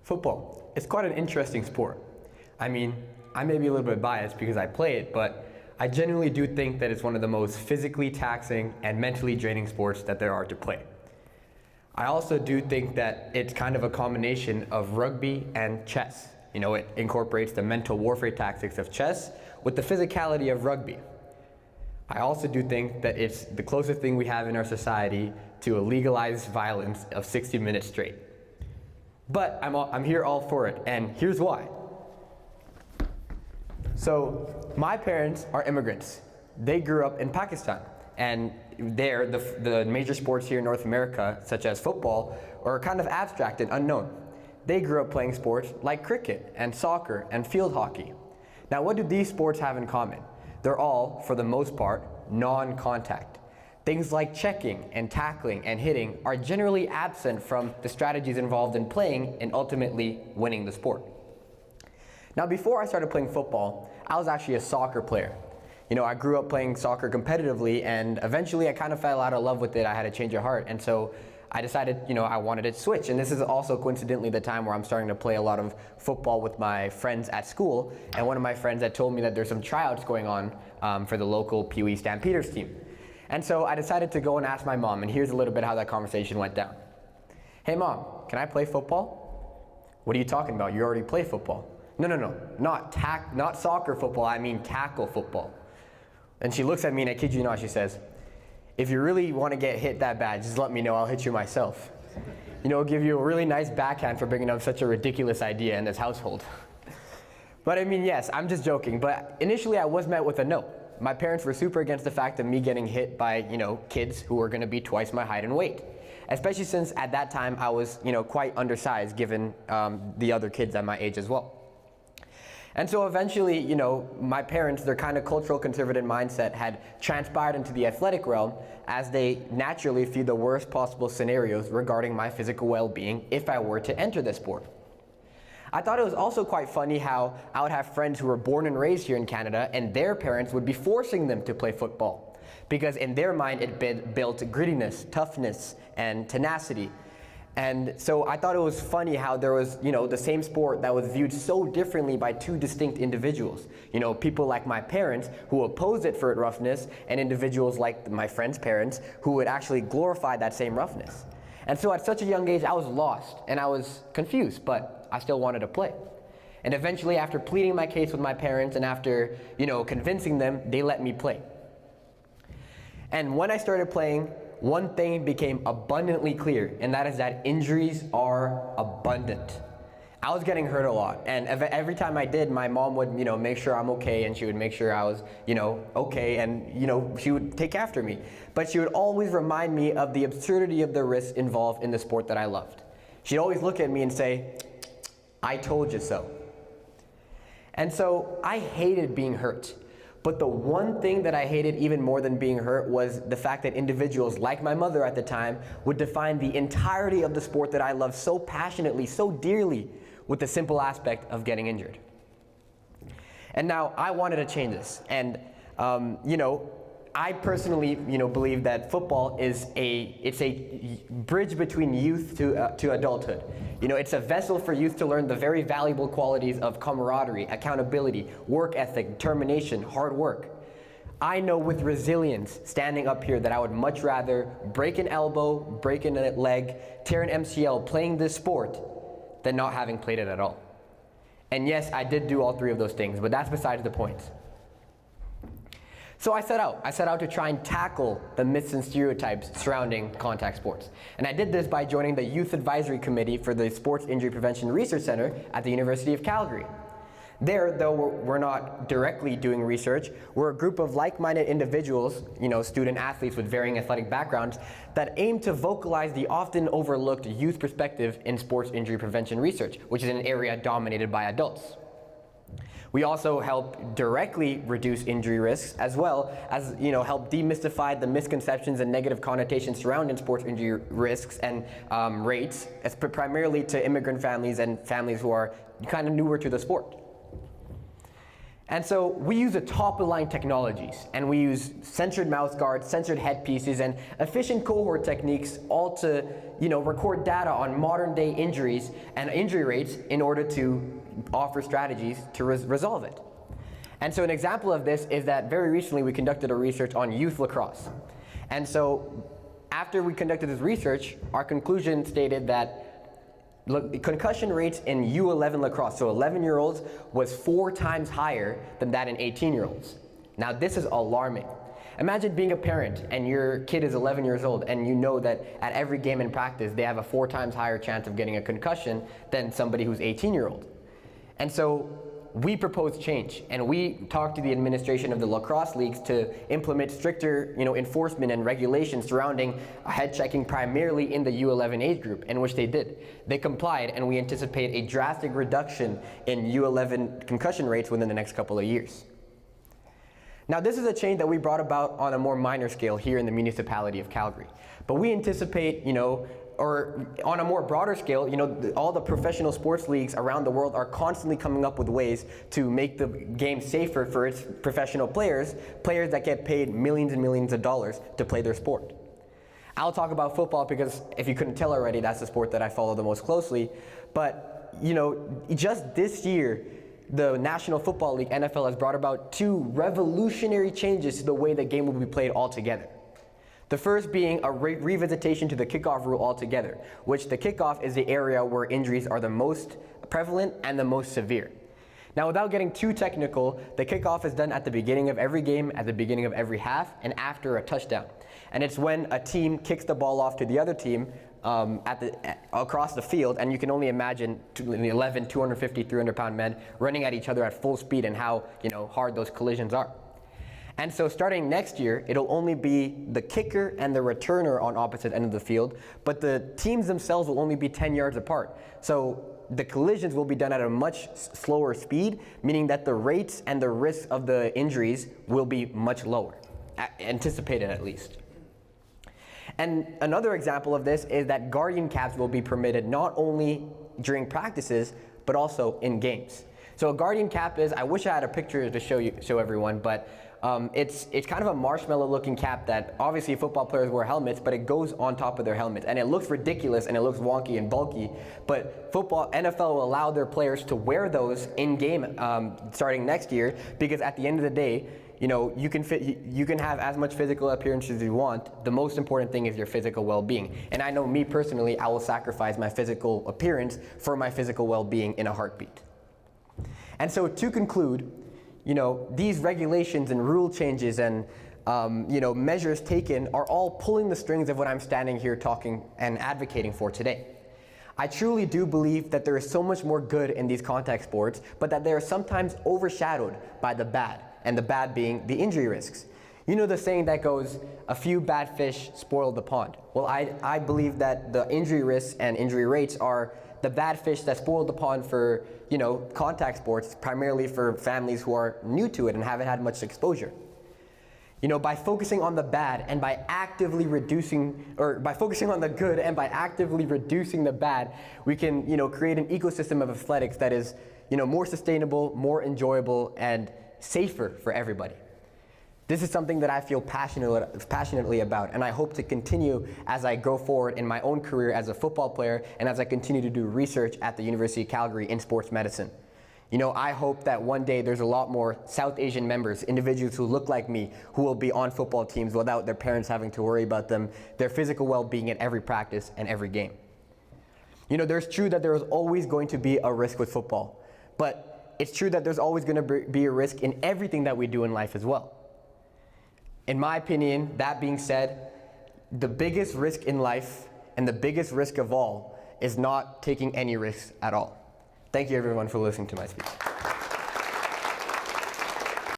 Football. It's quite an interesting sport. I mean, I may be a little bit biased because I play it, but I genuinely do think that it's one of the most physically taxing and mentally draining sports that there are to play. I also do think that it's kind of a combination of rugby and chess. You know, it incorporates the mental warfare tactics of chess with the physicality of rugby. I also do think that it's the closest thing we have in our society to a legalized violence of 60 minutes straight. But I'm here all for it, and here's why. So, my parents are immigrants. They grew up in Pakistan, and there, the major sports here in North America, such as football, are kind of abstract and unknown. They grew up playing sports like cricket and soccer and field hockey. Now, what do these sports have in common? They're all, for the most part, non-contact. Things like checking and tackling and hitting are generally absent from the strategies involved in playing and ultimately winning the sport. Now, before I started playing football, I was actually a soccer player. You know, I grew up playing soccer competitively, and eventually I kind of fell out of love with it. I had a change of heart, and so I decided, I wanted to switch. And this is also coincidentally the time where I'm starting to play a lot of football with my friends at school. And one of my friends had told me that there's some tryouts going on for the local Pee Wee Stampeders team. And so I decided to go and ask my mom, and here's a little bit how that conversation went down. Hey mom, can I play football? What are you talking about? You already play football. No, not soccer football, I mean tackle football. And she looks at me, and I kid you not, she says, if you really want to get hit that bad, just let me know, I'll hit you myself. I'll give you a really nice backhand for bringing up such a ridiculous idea in this household. But I mean, yes, I'm just joking, but initially I was met with a no. My parents were super against the fact of me getting hit by, kids who were going to be twice my height and weight. Especially since at that time I was, quite undersized given the other kids at my age as well. And so eventually, my parents, their kind of cultural conservative mindset had transpired into the athletic realm as they naturally feared the worst possible scenarios regarding my physical well-being if I were to enter this sport. I thought it was also quite funny how I would have friends who were born and raised here in Canada, and their parents would be forcing them to play football because in their mind it built grittiness, toughness, and tenacity. And so I thought it was funny how there was, the same sport that was viewed so differently by two distinct individuals. People like my parents who opposed it for its roughness, and individuals like my friends' parents who would actually glorify that same roughness. And so at such a young age, I was lost and I was confused, but I still wanted to play. And eventually, after pleading my case with my parents and after, convincing them, they let me play. And when I started playing, one thing became abundantly clear, and that is that injuries are abundant. I was getting hurt a lot, and every time I did, my mom would, make sure I'm okay, and she would make sure I was, okay, and, she would take after me. But she would always remind me of the absurdity of the risks involved in the sport that I loved. She'd always look at me and say, I told you so. And so I hated being hurt. But the one thing that I hated even more than being hurt was the fact that individuals like my mother at the time would define the entirety of the sport that I loved so passionately, so dearly, with the simple aspect of getting injured. And now I wanted to change this. And, I personally, believe that football is a bridge between youth to adulthood. It's a vessel for youth to learn the very valuable qualities of camaraderie, accountability, work ethic, determination, hard work. I know with resilience, standing up here, that I would much rather break an elbow, break a leg, tear an MCL playing this sport than not having played it at all. And yes, I did do all three of those things, but that's besides the point. So I set out to try and tackle the myths and stereotypes surrounding contact sports. And I did this by joining the Youth Advisory Committee for the Sports Injury Prevention Research Center at the University of Calgary. There, though we're not directly doing research, we're a group of like-minded individuals, student athletes with varying athletic backgrounds, that aim to vocalize the often overlooked youth perspective in sports injury prevention research, which is an area dominated by adults. We also help directly reduce injury risks, as well as help demystify the misconceptions and negative connotations surrounding sports injury risks and rates, primarily to immigrant families and families who are kind of newer to the sport. And so we use the top-of-the-line technologies, and we use censored mouth guards, censored headpieces, and efficient cohort techniques, all to record data on modern-day injuries and injury rates in order to offer strategies to resolve it. And so an example of this is that very recently we conducted a research on youth lacrosse. And so after we conducted this research, our conclusion stated that concussion rates in U11 lacrosse, so 11-year-olds, was 4 times higher than that in 18-year-olds. Now this is alarming. Imagine being a parent and your kid is 11 years old and you know that at every game in practice they have a 4 times higher chance of getting a concussion than somebody who's 18-year-old. And so we proposed change, and we talked to the administration of the lacrosse leagues to implement stricter enforcement and regulations surrounding head checking primarily in the U11 age group, in which they did. They complied, and we anticipate a drastic reduction in U11 concussion rates within the next couple of years. Now this is a change that we brought about on a more minor scale here in the municipality of Calgary. But we anticipate, or on a more broader scale, all the professional sports leagues around the world are constantly coming up with ways to make the game safer for its professional players that get paid millions and millions of dollars to play their sport. I'll talk about football because if you couldn't tell already, that's the sport that I follow the most closely. But, just this year, the National Football League, NFL, has brought about 2 revolutionary changes to the way the game will be played altogether. The first being a revisitation to the kickoff rule altogether, which the kickoff is the area where injuries are the most prevalent and the most severe. Now, without getting too technical, the kickoff is done at the beginning of every game, at the beginning of every half, and after a touchdown. And it's when a team kicks the ball off to the other team across the field, and you can only imagine 11, 250, 300-pound men running at each other at full speed and how hard those collisions are. And so starting next year, it'll only be the kicker and the returner on opposite ends of the field, but the teams themselves will only be 10 yards apart. So the collisions will be done at a much slower speed, meaning that the rates and the risks of the injuries will be much lower, anticipated at least. And another example of this is that guardian caps will be permitted not only during practices, but also in games. So a guardian cap is, I wish I had a picture to show everyone, but it's kind of a marshmallow looking cap that obviously football players wear helmets, but it goes on top of their helmets, and it looks ridiculous and it looks wonky and bulky, but NFL will allow their players to wear those in game starting next year, because at the end of the day, you can have as much physical appearance as you want. The most important thing is your physical well-being. And I know me personally, I will sacrifice my physical appearance for my physical well-being in a heartbeat. And so to conclude, these regulations and rule changes and measures taken are all pulling the strings of what I'm standing here talking and advocating for today. I truly do believe that there is so much more good in these contact sports, but that they are sometimes overshadowed by the bad, and the bad being the injury risks. You know the saying that goes, a few bad fish spoil the pond. Well, I believe that the injury risks and injury rates are the bad fish that spoiled the pond for, contact sports, primarily for families who are new to it and haven't had much exposure. By focusing on the bad and by actively reducing, or by focusing on the good and by actively reducing the bad, we can, create an ecosystem of athletics that is, more sustainable, more enjoyable, and safer for everybody. This is something that I feel passionately about, and I hope to continue as I go forward in my own career as a football player and as I continue to do research at the University of Calgary in sports medicine. I hope that one day there's a lot more South Asian members, individuals who look like me, who will be on football teams without their parents having to worry about their physical well-being at every practice and every game. There's true that there is always going to be a risk with football, but it's true that there's always going to be a risk in everything that we do in life as well. In my opinion, that being said, the biggest risk in life and the biggest risk of all is not taking any risks at all. Thank you everyone for listening to my speech.